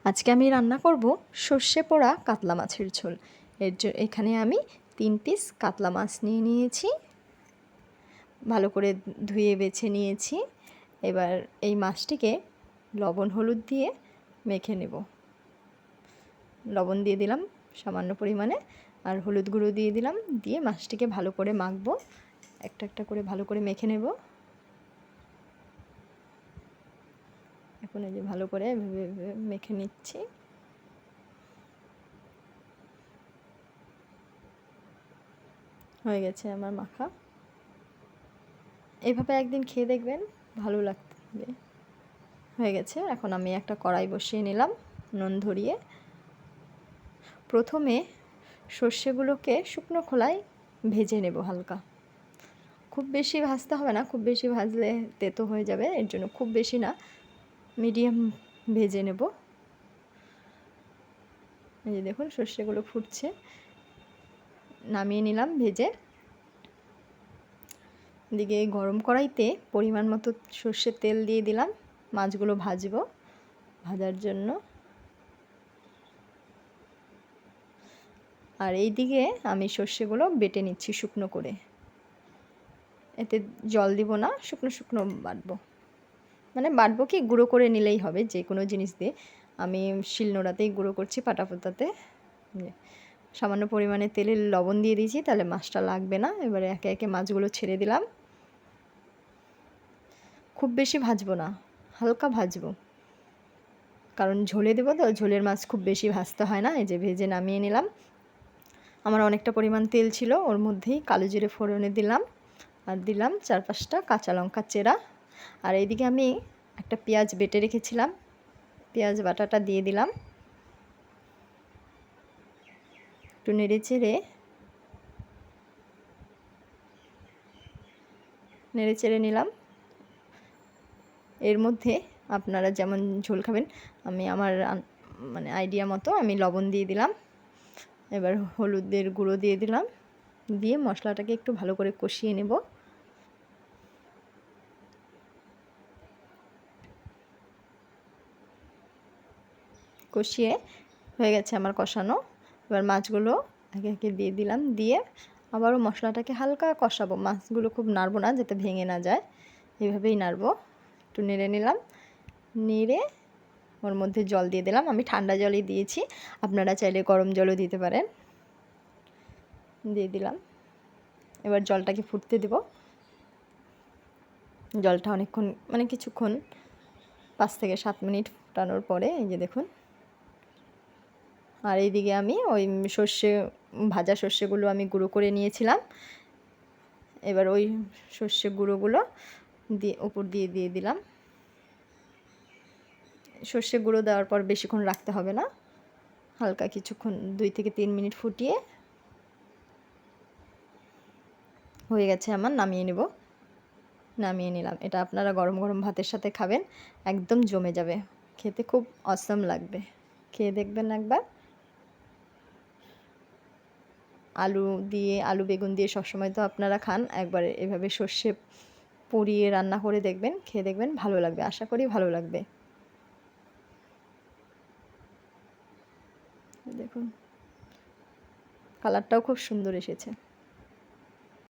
আজকে আমি রান্না করব সর্ষে পোড়া কাতলা মাছের ঝোল। এখানে আমি 3 পিস কাতলা মাছ নিয়ে নিয়েছি, ভালো করে ধুয়ে বেছে নিয়েছি। এবার এই মাছটিকে লবণ হলুদ দিয়ে মেখে নেব। লবণ দিয়ে দিলাম সামান্য পরিমাণে, আর হলুদ গুঁড়ো দিয়ে দিলাম। দিয়ে মাছটিকে ভালো করে মাখবো, একটা একটা করে ভালো করে মেখে নেব। এখন এই যে ভালো করে মেখে নিচ্ছি। হয়ে গেছে আমার মাখা। এভাবে একদিন খেয়ে দেখবেন, ভালো লাগবে। হয়ে গেছে। এখন আমি একটা কড়াই বসিয়ে নিলাম নুন ধরিয়ে। প্রথমে সর্ষেগুলোকে শুকনো খোলায় ভেজে নেব হালকা। খুব বেশি ভাজতে হবে না, খুব বেশি ভাজলে তেতো হয়ে যাবে, এর জন্য খুব বেশি না, মিডিয়াম ভেজে নেব। এই যে দেখুন সর্ষেগুলো ফুটছে, নামিয়ে নিলাম ভেজে। দিকে গরম কড়াইতে পরিমাণ মতো সর্ষের তেল দিয়ে দিলাম, মাছগুলো ভাজবো। ভাজার জন্য আর এই দিকে আমি সর্ষেগুলো বেটে নিচ্ছি শুকনো করে। এতে জল দিব না, শুকনো শুকনো বাটবো, মানে বাটবো কি গুঁড়ো করে নিলেই হবে যে কোনো জিনিস দিয়ে। আমি শিলনোড়াতেই গুঁড়ো করছি, পাটাপোতাতে। সামান্য পরিমাণে তেলে লবণ দিয়ে দিয়েছি, তাহলে মাছটা লাগবে না। এবারে একে একে মাছগুলো ছেড়ে দিলাম। খুব বেশি ভাজবো না, হালকা ভাজবো, কারণ ঝোলে দেবো তো, ঝোলের মাছ খুব বেশি ভাজতে হয় না। এই যে ভেজে নামিয়ে নিলাম। আমার অনেকটা পরিমাণ তেল ছিল, ওর মধ্যেই কালো জিরে ফোড়নে দিলাম, আর দিলাম 4-5টা কাঁচা লঙ্কা চেরা। আর এইদিকে আমি একটা পেঁয়াজ বেটে রেখেছিলাম, পেঁয়াজ বাটাটা দিয়ে দিলাম। একটু নেড়ে চেড়ে নিলাম। এর মধ্যে আপনারা যেমন ঝোল খাবেন, আমি আমার মানে আইডিয়া মতো আমি লবণ দিয়ে দিলাম। এবার হলুদের গুঁড়ো দিয়ে দিলাম, দিয়ে মশলাটাকে একটু ভালো করে কষিয়ে নেব। কষিয়ে হয়ে গেছে আমার কষানো। এবার মাছগুলো একে একে দিয়ে দিলাম, দিয়ে আবারও মশলাটাকে হালকা কষাবো। মাছগুলো খুব নাড়বো না, যাতে ভেঙে না যায়, এইভাবেই নাড়বো। একটু নেড়ে নিলাম, নেড়ে ওর মধ্যে জল দিয়ে দিলাম। আমি ঠান্ডা জলই দিয়েছি, আপনারা চাইলে গরম জলও দিতে পারেন। দিয়ে দিলাম। এবার জলটাকে ফুটতে দেব। জলটা অনেকক্ষণ, মানে কিছুক্ষণ 5 থেকে 7 মিনিট ফুটানোর পরে এই যে দেখুন। আর এইদিকে আমি ওই ভাজা সর্ষেগুলো আমি গুঁড়ো করে নিয়েছিলাম। এবার ওই সর্ষে গুঁড়োগুলো উপর দিয়ে দিলাম। সর্ষে গুঁড়ো দেওয়ার পর বেশিক্ষণ রাখতে হবে না, হালকা কিছুক্ষণ 2 থেকে 3 মিনিট ফুটিয়ে হয়ে গেছে আমার। নামিয়ে নিলাম। এটা আপনারা গরম গরম ভাতের সাথে খাবেন, একদম জমে যাবে, খেতে খুব অসাম লাগবে। খেয়ে দেখবেন একবার। আলু বেগুন দিয়ে সবসময় তো আপনারা খান, একবার এভাবে সর্ষে পুড়িয়ে রান্না করে দেখবেন, খেয়ে দেখবেন, ভালো লাগবে, আশা করি ভালো লাগবে। দেখুন কালারটাও খুব সুন্দর এসেছে।